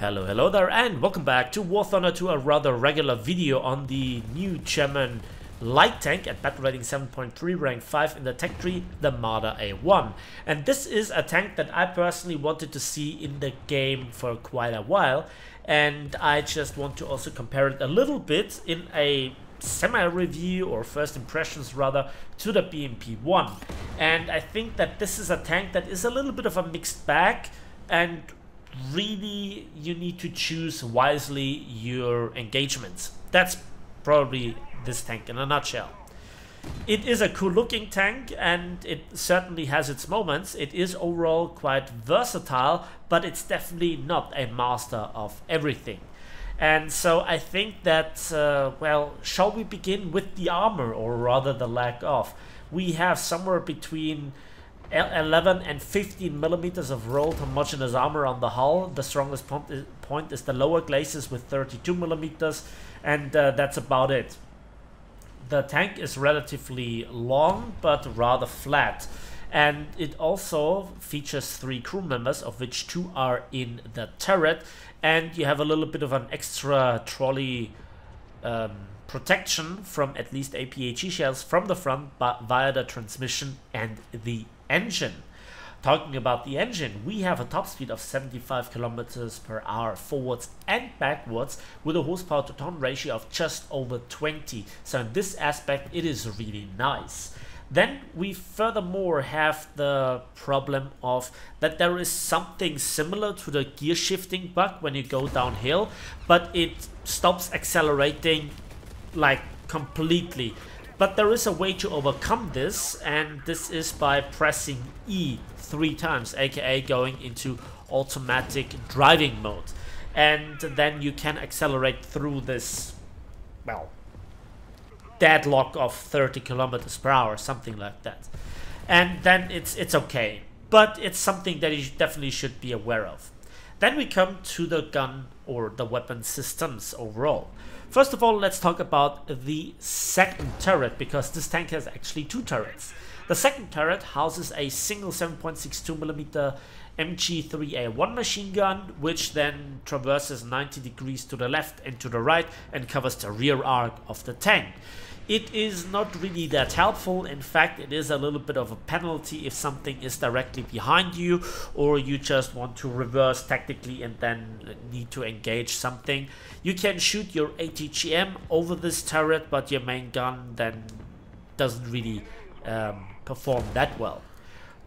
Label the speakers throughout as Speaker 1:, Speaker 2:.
Speaker 1: Hello there, and welcome back to War Thunder, to a rather regular video on the new German light tank at battle rating 7.3, rank 5 in the tech tree, the Marder A1. And this is a tank that I personally wanted to see in the game for quite a while, and I just want to also compare it a little bit in a semi-review, or first impressions rather, to the BMP-1. And I think that this is a tank that is a little bit of a mixed bag, and really you need to choose wisely your engagements. That's probably this tank in a nutshell. It is a cool looking tank, and it certainly has its moments. It is overall quite versatile, but it's definitely not a master of everything. And so I think that, well, shall we begin with the armor, or rather the lack of? We have somewhere between 11 and 15 millimeters of rolled homogeneous armor on the hull. The strongest point is the lower glacis with 32 millimeters, and that's about it. The tank is relatively long but rather flat, and it also features 3 crew members, of which 2 are in the turret, and you have a little bit of an extra trolley protection from at least APHE shells from the front via the transmission and the engine. Talking about the engine, we have a top speed of 75 kilometers per hour forwards and backwards, with a horsepower to ton ratio of just over 20. So in this aspect it is really nice. Then we furthermore have the problem of that there is something similar to the gear shifting bug when you go downhill, but it stops accelerating like completely. But there is a way to overcome this, and this is by pressing E 3 times, aka going into automatic driving mode. And then you can accelerate through this, well, deadlock of 30 kilometers per hour, something like that. And then it's okay, but it's something that you definitely should be aware of. Then we come to the gun or the weapon systems overall. First of all, let's talk about the second turret, because this tank has actually 2 turrets. The second turret houses a single 7.62mm MG3A1 machine gun, which then traverses 90 degrees to the left and to the right and covers the rear arc of the tank. It is not really that helpful. In fact, it is a little bit of a penalty if something is directly behind you, or you just want to reverse tactically and then need to engage something. You can shoot your ATGM over this turret, but your main gun then doesn't really perform that well.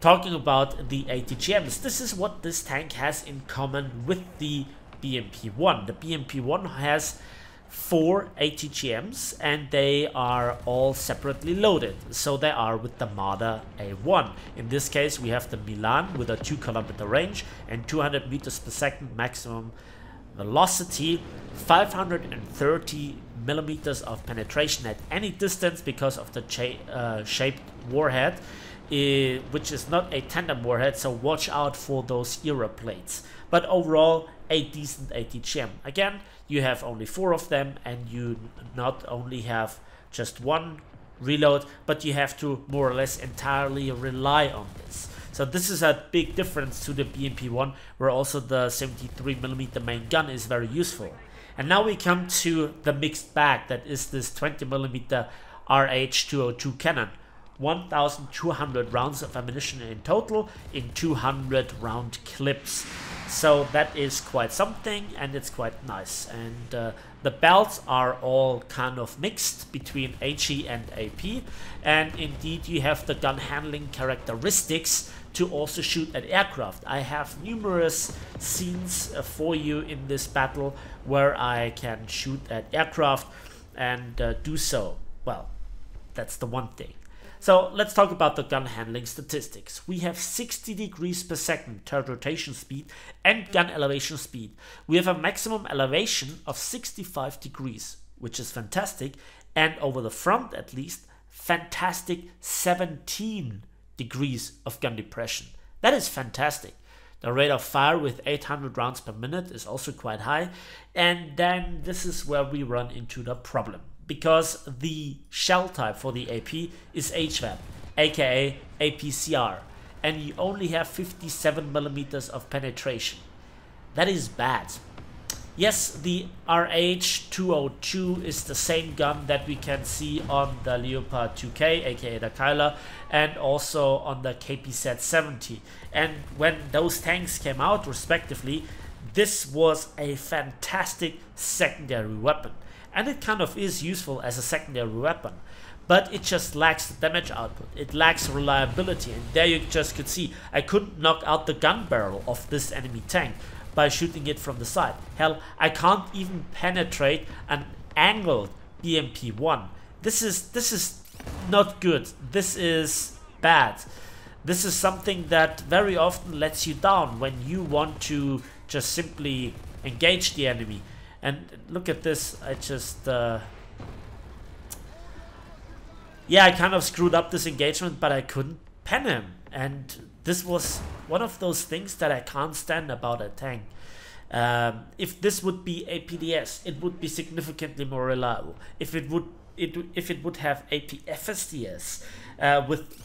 Speaker 1: Talking about the ATGMs, this is what this tank has in common with the BMP-1. The BMP-1 has 4 ATGMs, and they are all separately loaded. So they are with the Marder A1. In this case we have the Milan with a 2 kilometer range and 200 meters per second maximum velocity, 530 millimeters of penetration at any distance because of the shaped warhead, which is not a tandem warhead, so watch out for those era plates. But overall, a decent ATGM. Again, you have only 4 of them, and you not only have just 1 reload, but you have to more or less entirely rely on this. So this is a big difference to the BMP-1, where also the 73mm main gun is very useful. And now we come to the mixed bag, that is this 20mm RH202 cannon. 1,200 rounds of ammunition in total in 200 round clips. So that is quite something, and it's quite nice. And the belts are all kind of mixed between HE and AP, and indeed you have the gun handling characteristics to also shoot at aircraft. I have numerous scenes for you in this battle where I can shoot at aircraft and do so. Well, that's the one thing. So let's talk about the gun handling statistics. We have 60 degrees per second turret rotation speed and gun elevation speed. We have a maximum elevation of 65 degrees, which is fantastic, and over the front at least, fantastic 17 degrees of gun depression. That is fantastic. The rate of fire with 800 rounds per minute is also quite high, and then this is where we run into the problem, because the shell type for the AP is HVAP, aka APCR, and you only have 57 millimeters of penetration. That is bad. Yes, the RH-202 is the same gun that we can see on the Leopard 2K, aka the Kyler, and also on the KPZ-70. And when those tanks came out respectively, this was a fantastic secondary weapon. And it kind of is useful as a secondary weapon. But it just lacks the damage output, it lacks reliability, and there you just could see I couldn't knock out the gun barrel of this enemy tank by shooting it from the side. Hell, I can't even penetrate an angled BMP-1. This is not good, this is bad. This is something that very often lets you down when you want to just simply engage the enemy. And look at this, I just... yeah, I kind of screwed up this engagement, but I couldn't pen him. And this was one of those things that I can't stand about a tank. If this would be a PDS, it would be significantly more reliable. If it would have a PFSDS with,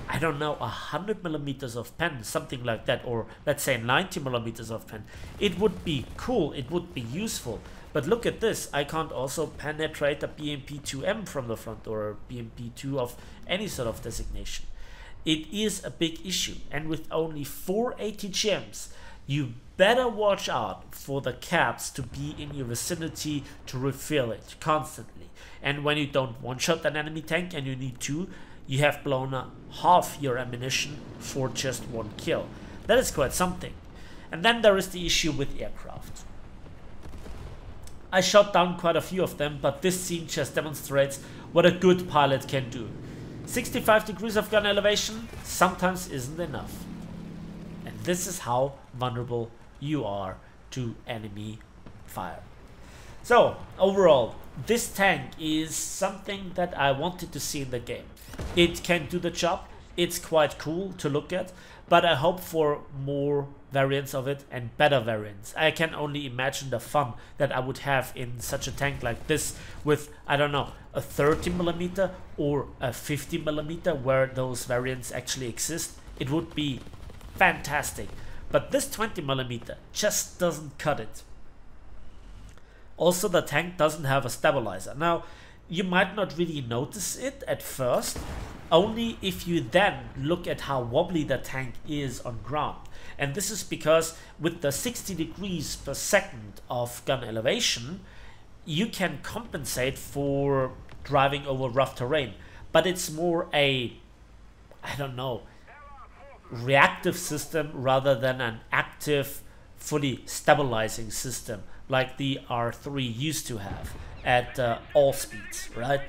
Speaker 1: I don't know, 100 millimeters of pen, something like that, or let's say 90 millimeters of pen, it would be cool, it would be useful. But look at this, I can't also penetrate a BMP-2M from the front, or a BMP-2 of any sort of designation. It is a big issue, and with only 4 ATGMs, you better watch out for the caps to be in your vicinity to refill it constantly. And when you don't one-shot an enemy tank and you need 2, you have blown half your ammunition for just 1 kill. That is quite something. And then there is the issue with aircraft. I shot down quite a few of them, but this scene just demonstrates what a good pilot can do. 65 degrees of gun elevation sometimes isn't enough. And this is how vulnerable you are to enemy fire. So, overall, this tank is something that I wanted to see in the game. It can do the job, it's quite cool to look at, but I hope for more variants of it and better variants. I can only imagine the fun that I would have in such a tank like this with, I don't know, a 30mm or a 50mm where those variants actually exist. It would be fantastic, but this 20mm just doesn't cut it. Also, the tank doesn't have a stabilizer. Now, you might not really notice it at first, only if you then look at how wobbly the tank is on ground. And this is because with the 60 degrees per second of gun elevation, you can compensate for driving over rough terrain. But it's more a, I don't know, reactive system rather than an active, fully stabilizing system like the R3 used to have at all speeds, right?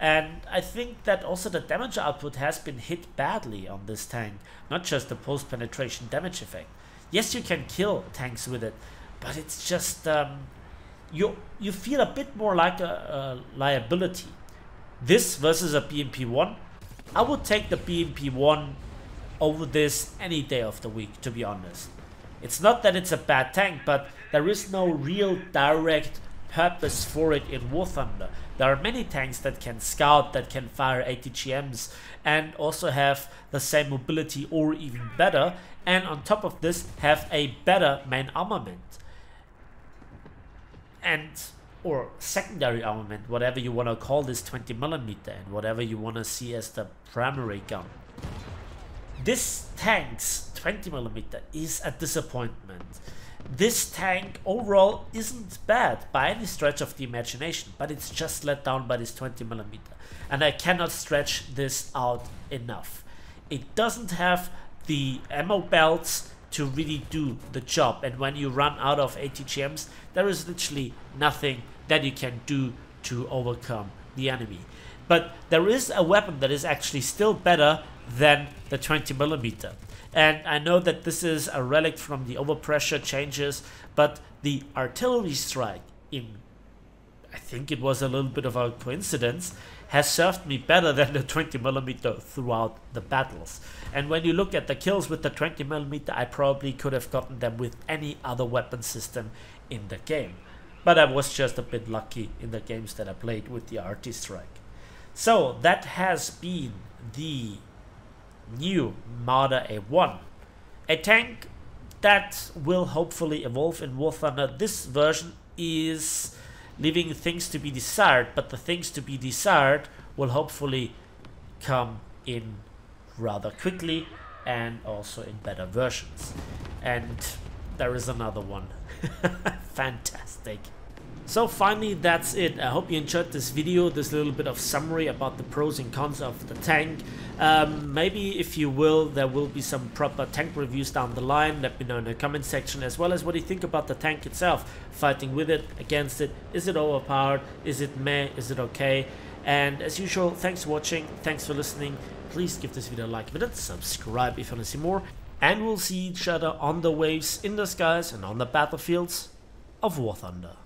Speaker 1: And I think that also the damage output has been hit badly on this tank, not just the post-penetration damage effect. Yes, you can kill tanks with it, but it's just you feel a bit more like a liability. This versus a BMP-1, I would take the BMP-1 over this any day of the week, to be honest. It's not that it's a bad tank, but there is no real direct purpose for it in War Thunder. There are many tanks that can scout, that can fire ATGMs, and also have the same mobility or even better, and on top of this have a better main armament. And or secondary armament, whatever you want to call this 20mm, and whatever you want to see as the primary gun. This tank's 20mm is a disappointment. This tank overall isn't bad by any stretch of the imagination, but it's just let down by this 20mm, and I cannot stretch this out enough. It doesn't have the ammo belts to really do the job, and when you run out of ATGMs, there is literally nothing that you can do to overcome the enemy. But there is a weapon that is actually still better than the 20mm. And I know that this is a relic from the overpressure changes, but the artillery strike, in I think it was a little bit of a coincidence, has served me better than the 20mm throughout the battles. And when you look at the kills with the 20mm, I probably could have gotten them with any other weapon system in the game. But I was just a bit lucky in the games that I played with the RT strike. So that has been the new Marder A1, a tank that will hopefully evolve in War Thunder. This version is leaving things to be desired, but the things to be desired will hopefully come in rather quickly and also in better versions. And there is another one. Fantastic. So finally, that's it. I hope you enjoyed this video, this little bit of summary about the pros and cons of the tank. Maybe, if you will, there will be some proper tank reviews down the line. Let me know in the comment section, as well as what you think about the tank itself. Fighting with it, against it, is it overpowered, is it meh, is it okay? And as usual, thanks for watching, thanks for listening. Please give this video a like button, subscribe if you want to see more, and we'll see each other on the waves, in the skies, and on the battlefields of War Thunder.